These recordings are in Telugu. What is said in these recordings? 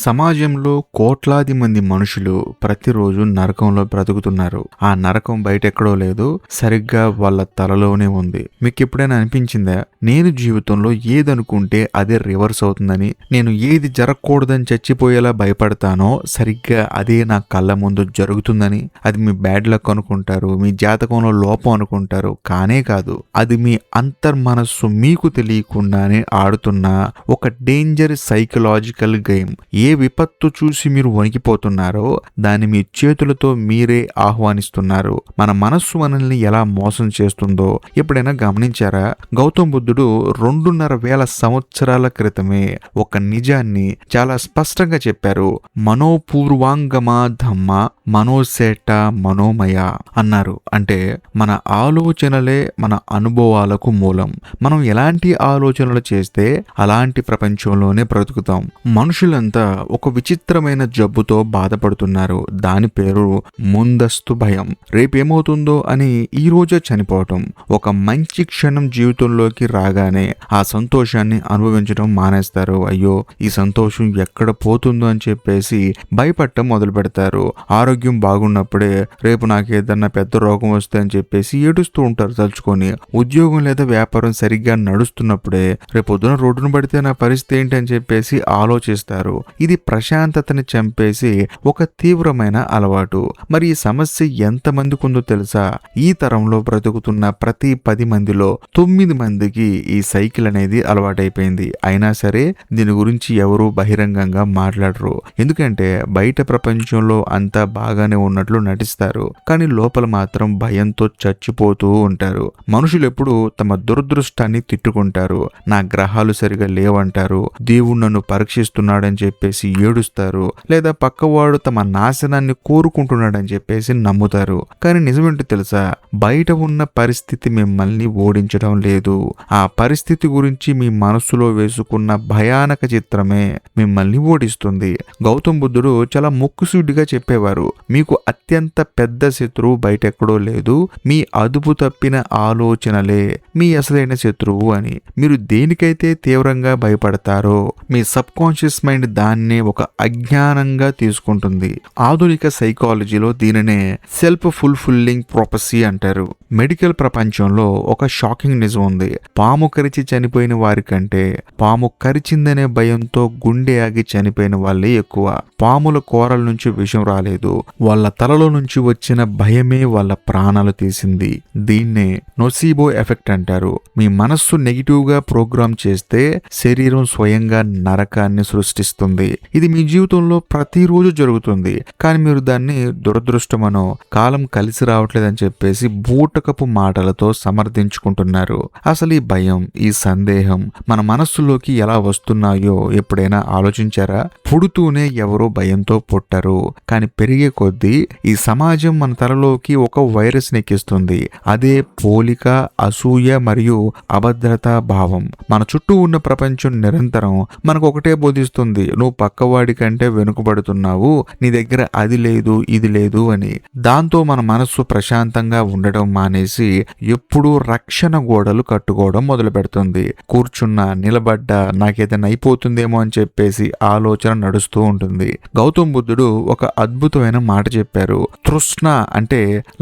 సమాజంలో కోట్లాది మంది మనుషులు ప్రతిరోజు నరకంలో బ్రతుకుతున్నారు. ఆ నరకం బయటెక్కడో లేదు, సరిగ్గా వాళ్ళ తలలోనే ఉంది. మీకు ఎప్పుడైనా అనిపించిందా, నేను జీవితంలో ఏదనుకుంటే అదే రివర్స్ అవుతుందని? నేను ఏది జరగకూడదని చచ్చిపోయేలా భయపడతానో సరిగ్గా అదే నా కళ్ళ ముందు జరుగుతుందని? అది మీ బ్యాడ్ లక్ అనుకుంటారు, మీ జాతకంలో లోపం అనుకుంటారు. కానే కాదు, అది మీ అంతర్మనస్సు మీకు తెలియకుండానే ఆడుతున్న ఒక డేంజర్ సైకలాజికల్ గేమ్. ఏ విపత్తు చూసి మీరు వణికిపోతున్నారో దాన్ని మీ చేతులతో మీరే ఆహ్వానిస్తున్నారు. మన మనస్సు మనల్ని ఎలా మోసం చేస్తుందో ఎప్పుడైనా గమనించారా? గౌతమ్ బుద్ధుడు 2,500 సంవత్సరాల క్రితమే ఒక నిజాన్ని చాలా స్పష్టంగా చెప్పారు. మనోపూర్వాంగమా ధమ్మ మనోసేట మనోమయ అన్నారు. అంటే మన ఆలోచనలే మన అనుభవాలకు మూలం. మనం ఎలాంటి ఆలోచనలు చేస్తే అలాంటి ప్రపంచంలోనే బ్రతుకుతాం. మనుషులంతా ఒక విచిత్రమైన జబ్బుతో బాధపడుతున్నారు. దాని పేరు ముందస్తు భయం. రేపేమవుతుందో అని ఈ రోజే చనిపోవటం. ఒక మంచి క్షణం జీవితంలోకి రాగానే ఆ సంతోషాన్ని అనుభవించడం మానేస్తారు. అయ్యో, ఈ సంతోషం ఎక్కడ పోతుందో అని చెప్పేసి భయపడటం మొదలు పెడతారు. ఆరోగ్యం బాగున్నప్పుడే రేపు నాకేదన్నా పెద్ద రోగం వస్తే అని చెప్పేసి ఏడుస్తూ ఉంటారు తలుచుకొని. ఉద్యోగం లేదా వ్యాపారం సరిగ్గా నడుస్తున్నప్పుడే రేపు పొద్దున రోడ్డును పడితే నా పరిస్థితి ఏంటి అని చెప్పేసి ఆలోచిస్తారు. ఇది ప్రశాంతతని చంపేసి ఒక తీవ్రమైన అలవాటు. మరి ఈ సమస్య ఎంతమందికి ఉందో తెలుసా? ఈ తరంలో బ్రతుకుతున్న ప్రతి 10 మందిలో 9 మందికి ఈ సైకిల్ అనేది అలవాటైపోయింది. అయినా సరే దీని గురించి ఎవరు బహిరంగంగా మాట్లాడరు. ఎందుకంటే బయట ప్రపంచంలో అంతా బాగానే ఉన్నట్లు నటిస్తారు, కానీ లోపల మాత్రం భయంతో చచ్చిపోతూ ఉంటారు. మనుషులు ఎప్పుడు తమ దురదృష్టాన్ని తిట్టుకుంటారు. నా గ్రహాలు సరిగా లేవంటారు, దేవుడు నన్ను పరీక్షిస్తున్నాడని చెప్పేసి ఏడుస్తారు, లేదా పక్కవాడు తమ నాశనాన్ని కోరుకుంటున్నాడని చెప్పేసి నమ్ముతారు. కానీ నిజమేంటో తెలుసా? బయట ఉన్న పరిస్థితి మిమ్మల్ని ఓడించడం లేదు. ఆ పరిస్థితి గురించి మీ మనస్సులో వేసుకున్న భయానక చిత్రమే మిమ్మల్ని ఓడిస్తుంది. గౌతమ్ బుద్ధుడు చాలా ముక్కుసూటిగా చెప్పేవారు, మీకు అత్యంత పెద్ద శత్రువు బయటెక్కడో లేదు, మీ అదుపు తప్పిన ఆలోచనలే మీ అసలైన శత్రువు అని. మీరు దేనికైతే తీవ్రంగా భయపడతారో మీ సబ్ కాన్షియస్ మైండ్ దాన్నే ఒక అజ్ఞానంగా తీసుకుంటుంది. ఆధునిక సైకాలజీలో దీనినే సెల్ఫ్ ఫుల్ఫిల్లింగ్ ప్రొఫెసీ అంటారు. మెడికల్ ప్రపంచంలో ఒక షాకింగ్ నిజం ఉంది. పాము కరిచి చనిపోయిన వారి కంటే పాము కరిచిందనే భయంతో గుండె ఆగి చనిపోయిన వాళ్ళే ఎక్కువ. పాముల కోరల నుంచి విషం రాలేదు, వాళ్ళ తలలో నుంచి వచ్చిన భయమే వాళ్ళ ప్రాణాలు తీసింది. దీన్నే నొసీబో ఎఫెక్ట్ అంటారు. మీ మనస్సు నెగిటివ్ గా ప్రోగ్రామ్ చేస్తే శరీరం స్వయంగా నరకాన్ని సృష్టిస్తుంది. ఇది మీ జీవితంలో ప్రతిరోజు జరుగుతుంది, కానీ మీరు దాన్ని దురదృష్టమనో కాలం కలిసి రావట్లేదని చెప్పేసి బూటకపు మాటలతో సమర్థించుకుంటున్నారు. అసలు ఈ భయం, ఈ సందేహం మన మనస్సులోకి ఎలా వస్తున్నాయో ఎప్పుడైనా ఆలోచించారా? పుడుతూనే ఎవరో భయంతో పుట్టరు, కానీ పెరిగే కొద్దీ ఈ సమాజం మన తలలోకి ఒక వైరస్ నెక్కిస్తుంది. అదే పోలిక, అసూయ మరియు అభద్రతా భావం. మన చుట్టూ ఉన్న ప్రపంచం నిరంతరం మనకు ఒకటే బోధిస్తుంది, నువ్వు పక్కవాడి కంటే వెనుకబడుతున్నావు, నీ దగ్గర అది లేదు ఇది లేదు అని. దాంతో మన మనస్సు ప్రశాంతంగా ఉండడం మానేసి ఎప్పుడూ రక్షణ గోడలు కట్టుకోవడం మొదలు పెడుతుంది. కూర్చున్నా, నిలబడ్డా నాకేదైనా అయిపోతుందేమో అని చెప్పేసి ఆలోచన నడుస్తూ ఉంటుంది. గౌతమ్ బుద్ధుడు ఒక అద్భుతమైన మాట చెప్పారు. తృష్ణ అంటే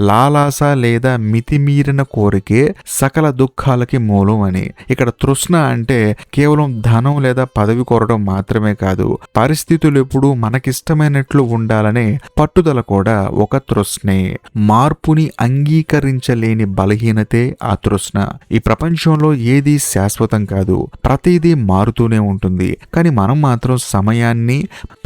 లాలాస లేదా మితిమీరిన కోరికే సకల దుఃఖాలకి మూలం అని. ఇక్కడ తృష్ణ అంటే కేవలం ధనం లేదా పదవి కోరడం మాత్రమే కాదు, పరిస్థితులు ఎప్పుడూ మనకిష్టమైనట్లు ఉండాలనే పట్టుదల కూడా ఒక తృష్ణే. మార్పుని అంగీకరించలేని బలహీనతే ఆ తృష్ణ. ఈ ప్రపంచంలో ఏది శాశ్వతం కాదు, ప్రతిదీ మారుతూనే ఉంటుంది. కానీ మనం మాత్రం సమయాన్ని,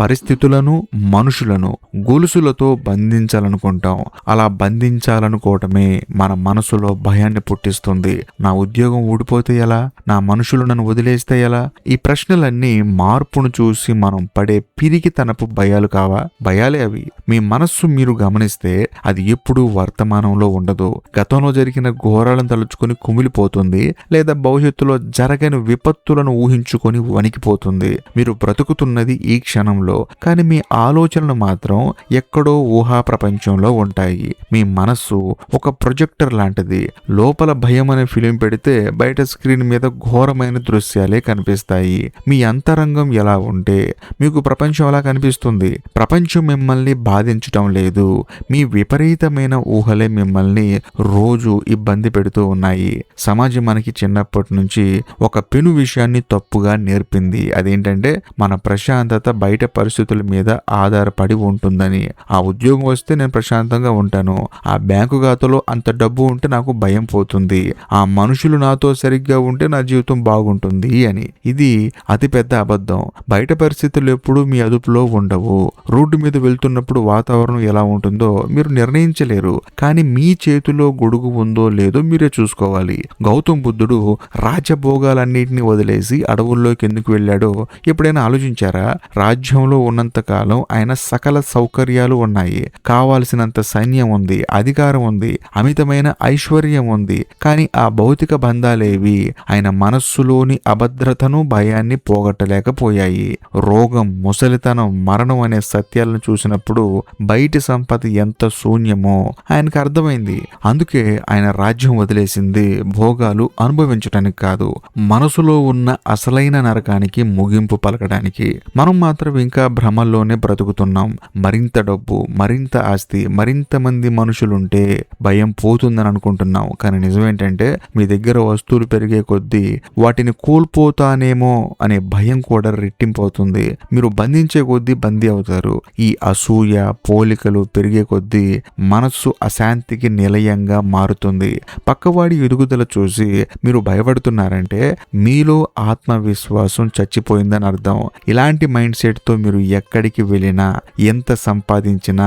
పరిస్థితులను, మనుషులను గొలుసులతో బంధించాలనుకుంటాం. అలా బంధించాలనుకోవటమే మన మనసులో భయాన్ని పుట్టిస్తుంది. నా ఉద్యోగం ఊడిపోతే ఎలా? నా మనుషులు నన్ను వదిలేస్తే ఎలా? ఈ ప్రశ్నలన్నీ మార్పును చూసి మనం పడే పిరికితనపు భయాలు కావా? భయాలే అవి. మీ మనస్సు మీరు గమనిస్తే అది ఎప్పుడూ వర్తమానంలో ఉండదు, గతంలో జరిగిన ఘోరాలను తలుచుకొని కుమిలిపోతుంది, లేదా భవిష్యత్తులో జరగని విపత్తులను ఊహించుకొని వణికిపోతుంది. మీరు బ్రతుకుతున్నది ఈ క్షణంలో, కానీ మీ ఆలోచనలు మాత్రం ఎక్కడో ఊహా ప్రపంచంలో ఉంటాయి. మీ మనస్సు ఒక ప్రొజెక్టర్ లాంటిది. లోపల భయం అనే ఫిలిం పెడితే బయట స్క్రీన్ మీద ఘోరమైన దృశ్యాలే కనిపిస్తాయి. మీ అంతరంగం ఎలా ఉంటే మీకు ప్రపంచం అలా కనిపిస్తుంది. ప్రపంచం మిమ్మల్ని బాధించటం లేదు, మీ విపరీతమైన ఊహలే మిమ్మల్ని రోజు ఇబ్బంది పెడుతూ ఉన్నాయి. సమాజం మనకి చిన్నప్పటి నుంచి ఒక పెను విషయాన్ని తప్పుగా నేర్పింది. అదేంటంటే మన ప్రశాంతత బయట పరిస్థితుల మీద ఆధారపడి ఉంటుందని. ఆ ఉద్యోగం వస్తే నేను ప్రశాంతంగా ఉంటాను, ఆ బ్యాంకు ఖాతాలో అంత డబ్బు ఉంటే నాకు భయం పోతుంది, ఆ మనుషులు నాతో సరిగ్గా ఉంటే నా జీవితం బాగుంటుంది అని. ఇది అతిపెద్ద అబద్ధం. బయట పరిస్థితులు ఎప్పుడూ మీ అదుపులో ఉండవు. రోడ్డు మీద వెళ్తున్నప్పుడు వాతావరణం ఎలా ఉంటుందో మీరు నిర్ణయించలేరు, కానీ మీ చేతిలో గొడుగు ఉందో లేదో మీరే చూసుకోవాలి. గౌతమ్ బుద్ధుడు రాజభోగాలన్నింటినీ వదిలేసి అడవుల్లోకి ఎందుకు వెళ్ళాడో ఎప్పుడైనా ఆలోచించారా? రాజ్యంలో ఉన్నంత కాలం ఆయన సకల సౌకర్యాలు ఉన్నాయి, కావాల్సినంత సైన్యం ఉంది, అధికారం ఉంది, అమితమైన ఐశ్వర్యం ఉంది. కానీ ఆ భౌతిక బంధాలేవి ఆయన మనస్సులోని అభద్రతను, భయాన్ని పోగొట్టలేకపోయాయి. రోగం, ముసలితనం, మరణం అనే సత్యాలను చూసినప్పుడు బయటి సంపద ఎంత శూన్యమో ఆయనకు అర్థమైంది. అందుకే ఆయన రాజ్యం వదిలేసింది భోగాలు అనుభవించడానికి కాదు, మనసులో ఉన్న అసలైన నరకానికి ముగింపు పలకడానికి. మనం మాత్రం ఇంకా భ్రమల్లోనే బ్రతుకుతున్నాం. మరింత డబ్బు, మరింత ఆస్తి, మరింత మంది మనుషులుంటే భయం పోతుందని అనుకుంటున్నాం. కానీ నిజమేంటంటే మీ దగ్గర వస్తువులు పెరిగే కొద్దీ వాటిని కోల్పోతానేమో అనే భయం కూడా రెట్టింపవుతుంది. మీరు బంధించే కొద్దీ బందీ అవుతారు. ఈ అసూయ, పోలికలు పెరిగే కొద్దీ మనస్సు అశాంతికి నిలయంగా మారుతుంది. పక్కవాడి ఎదుగుదల చూసి మీరు భయపడుతున్నారంటే మీలో ఆత్మవిశ్వాసం చచ్చిపోయిందని అర్థం. ఇలాంటి మైండ్ సెట్ తో మీరు ఎక్కడికి వెళ్ళినా, ఎంత సంపాదించినా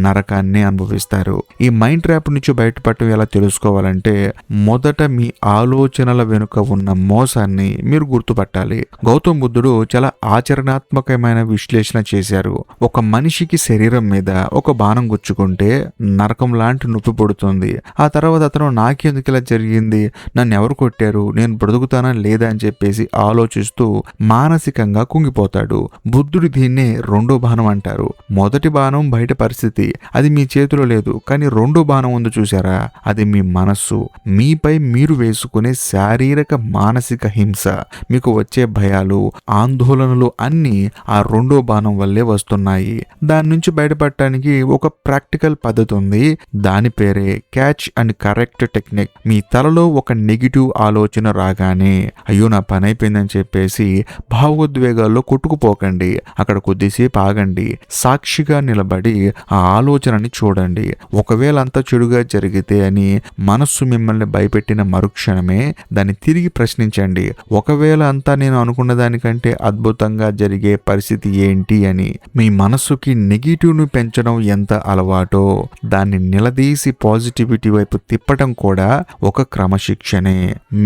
నరకాన్ని అనుభవిస్తారు. ఈ మైండ్ ట్రాప్ నుంచి బయటపడటం ఎలా తెలుసుకోవాలంటే మొదట మీ ఆలోచనల వెనుక ఉన్న మోసాన్ని మీరు గుర్తుపట్టాలి. గౌతమ్ బుద్ధుడు చాలా ఆచరణాత్మకమైన విశ్లేషణ చేశారు. ఒక మనిషికి శరీరం మీద ఒక బాణం గుచ్చుకుంటే నరకం లాంటి నొప్పి పడుతుంది. ఆ తర్వాత అతను నాకెందుకు ఇలా జరిగింది, నన్ను ఎవరు కొట్టారు, నేను బ్రతుకుతానా లేదా అని చెప్పేసి ఆలోచిస్తూ మానసికంగా కుంగిపోతాడు. బుద్ధుడు దీన్నే రెండో బాణం అంటారు. మొదటి బాణం బయట పరిస్థితి, అది మీ చేతిలో లేదు. కానీ రెండో బాణం ఉంది చూసారా, అది మీ మనస్సు. మీపై మీరు వేసుకునే శారీరక, మానసిక హింస, మీకు వచ్చే భయాలు, ఆందోళనలు అన్నీ ఆ రెండో బాణం వల్లే వస్తున్నాయి. దాని నుంచి బయటపడటానికి ఒక ప్రాక్టికల్ పద్ధతి ఉంది. దాని పేరే క్యాచ్ అండ్ కరెక్ట్ టెక్నిక్. మీ తలలో ఒక నెగిటివ్ ఆలోచన రాగానే అయ్యో నా పని అయిపోయిందని చెప్పేసి భావోద్వేగాల్లో కొట్టుకుపోకండి. అక్కడ కొద్దిసేపు ఆగండి, సాక్షిగా నిలబడి ఆ ఆలోచనని చూడండి. ఒకవేళ అంత చెడుగా జరిగితే అని మనస్సు మిమ్మల్ని భయపెట్టిన మరుక్షణమే దాన్ని తిరిగి ప్రశ్నించండి. ఒకవేళ అంతా నేను అనుకున్న దానికంటే అద్భుతంగా జరిగే పరిస్థితి ఏంటి అని. మీ మనస్సుకి నెగిటివ్ ను పెంచడం ఎంత అలవాటో దాన్ని నిలదీసి పాజిటివిటీ వైపు తిప్పటం కూడా ఒక క్రమశిక్షణే.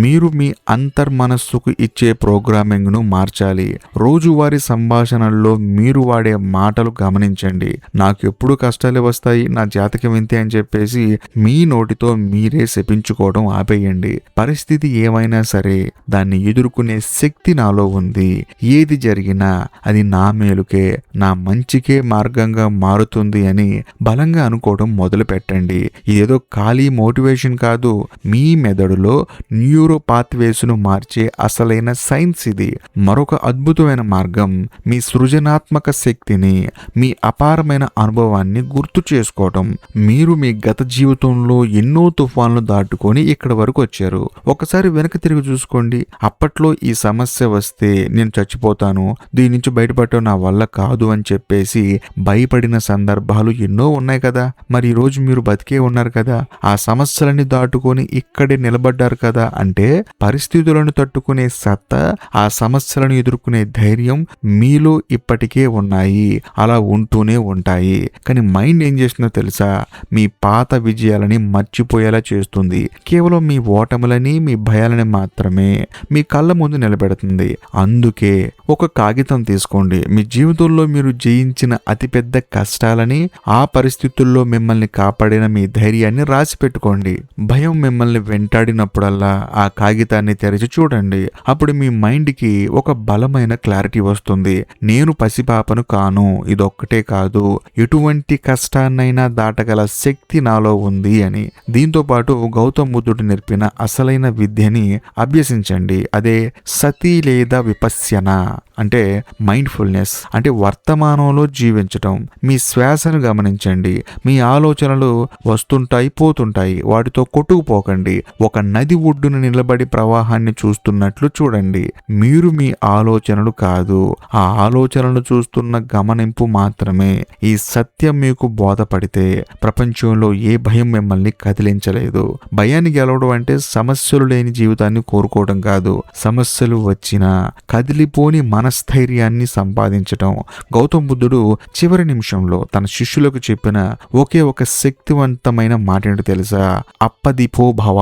మీరు మీ అంతర్మనస్సుకు ఇచ్చే ప్రోగ్రామింగ్ ను మార్చాలి. రోజువారీ సంభాషణల్లో మీరు వాడే మాటలు గమనించండి. నాకు ఎప్పుడు కష్టాలు వస్తాయి, నా జాతకం ఇంతే అని చెప్పేసి మీ నోటితో మీరే శపించుకోవడం ఆపేయండి. పరిస్థితి ఏమైనా సరే దాన్ని ఎదుర్కొనే శక్తి నాలో ఉంది. ఏది జరిగినా అది నా మేలుకే, నా మంచికే మార్గంగా మారుతుంది అని బలంగా అనుకోవడం మొదలు పెట్టండి. ఇదేదో ఖాళీ మోటివేషన్ కాదు, మీ మెదడులో న్యూరో పాత్వేస్ ను మార్చే అసలైన సైన్స్ ఇది. మరొక అద్భుతమైన మార్గం మీ సృజనాత్మక శక్తిని, మీ అపారమైన అనుభవాన్ని గుర్తు చేసుకోవడం. మీరు మీ గత జీవితంలో ఎన్నో తుఫాన్లు దాటుకొని ఇక్కడ వరకు వచ్చారు. ఒకసారి వెనక్కి తిరిగి చూసుకోండి. అప్పట్లో ఈ సమస్య వస్తే నేను చచ్చిపోతాను, దీని నుంచి బయటపడటం నా వల్ల కాదు అని చెప్పేసి భయపడిన సందర్భాలు ఎన్నో ఉన్నాయి కదా. మరి ఈ రోజు మీరు బతికే ఉన్నారు కదా, ఆ సమస్యలని దాటుకొని ఇక్కడే నిలబడ్డారు కదా. అంటే పరిస్థితులను తట్టుకునే సత్తా, ఆ సమస్యలను ఎదుర్కొనే ధైర్యం మీలో ఇప్పటికే ఉన్నాయి, అలా ఉంటూనే ఉంటాయి. కానీ మైండ్ ఏం చేస్తుందో తెలుసా, మీ పాత విజయాలని మర్చిపోయేలా చేస్తుంది. కేవలం మీ ఓటములని, మీ భయాలని మాత్రమే మీ కళ్ళ ముందు నిలబెడుతుంది. అందుకే ఒక కాగితం తీసుకోండి. మీ జీవితంలో మీరు జయించిన అతిపెద్ద కష్టాలని, ఆ పరిస్థితుల్లో మిమ్మల్ని కాపాడిన మీ ధైర్యాన్ని రాసి రాసి పెట్టుకోండి. భయం మిమ్మల్ని వెంటాడినప్పుడల్లా ఆ కాగితాన్ని తెరిచి చూడండి. అప్పుడు మీ మైండ్కి ఒక బలమైన క్లారిటీ వస్తుంది. నేను పసిపాపను కాను, ఇదొక్కటే కాదు, ఎటువంటి కష్టాన్నైనా దాటగల శక్తి నాలో ఉంది అని. దీంతో పాటు గౌతమ్ బుద్ధుడు నేర్పిన అసలైన విద్యని అభ్యసించండి. అదే సతి లేదా విపశ్యన, అంటే మైండ్ఫుల్నెస్, అంటే వర్తమానంలో జీవించటం. మీ శ్వాసను గమనించండి. మీ ఆలోచనలు వస్తుంటాయి, పోతుంటాయి, వాటితో కొట్టుకుపోకండి. ఒక నది ఒడ్డున నిలబడి ప్రవాహాన్ని చూస్తున్నట్లు చూడండి. మీరు మీ ఆలోచనలు కాదు, ఆ ఆలోచనలు చూస్తున్న గమనింపు మాత్రమే. ఈ సత్యం మీకు బోధపడితే ప్రపంచంలో ఏ భయం మిమ్మల్ని కదిలించలేదు. భయాన్ని గెలవడం అంటే సమస్యలు లేని జీవితాన్ని కోరుకోవడం కాదు, సమస్యలు వచ్చినా కదిలిపోని మనస్థైర్యాన్ని సంపాదించటం. గౌతమ్ బుద్ధుడు చివరి నిమిషంలో తన శిష్యులకు చెప్పిన ఒకే ఒక శక్తివంతమైన మాట ఏంటో తెలుసా? అప్పదిపో భవ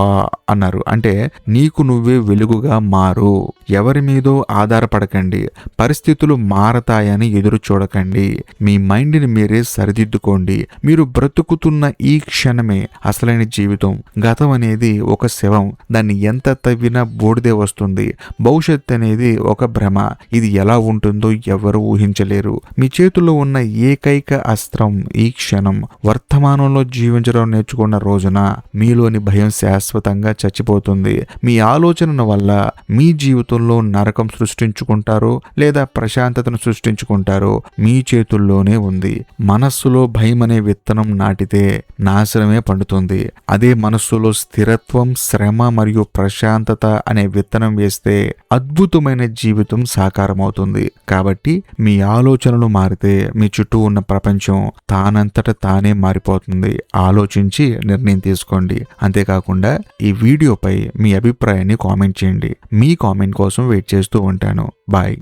అన్నారు. అంటే నీకు నువ్వే వెలుగుగా మారు. ఎవరి మీదో ఆధారపడకండి, పరిస్థితులు మారతాయని ఎదురు చూడకండి. మీ మైండ్ని మీరే సరిదిద్దుకోండి. మీరు బ్రతుకుతున్న ఈ క్షణమే అసలైన జీవితం. గతం అనేది ఒక శవం, దాన్ని ఎంత తవ్వినా బూడిదే వస్తుంది. భవిష్యత్ అనేది ఒక భ్రమ, ఇది ఎలా ఉంటుందో ఎవరు ఊహించలేరు. మీ చేతుల్లో ఉన్న ఏకైక అస్త్రం ఈ క్షణం. వర్తమానంలో జీవించడం నేర్చుకున్న రోజున మీలోని భయం శాశ్వతంగా చచ్చిపోతుంది. మీ ఆలోచన వల్ల మీ జీవితంలో నరకం సృష్టించుకుంటారో లేదా ప్రశాంతతను సృష్టించుకుంటారో మీ చేతుల్లోనే ఉంది. మనస్సులో భయం అనే విత్తనం నాటితే నాశనమే పండుతుంది. అదే మనస్సులో స్థిరత్వం, శ్రమ మరియు ప్రశాంతత అనే విత్తనం వేస్తే అద్భుతమైన జీవితం సాకారమవుతుంది. కాబట్టి మీ ఆలోచనలు మారితే మీ చుట్టూ ఉన్న ప్రపంచం తానంతట తానే మారిపోతుంది. ఆలోచించి నిర్ణయం తీసుకోండి. అంతేకాకుండా ఈ వీడియోపై మీ అభిప్రాయాన్ని కామెంట్ చేయండి. మీ కామెంట్ కోసం వెయిట్ చేస్తూ ఉంటాను. బాయ్.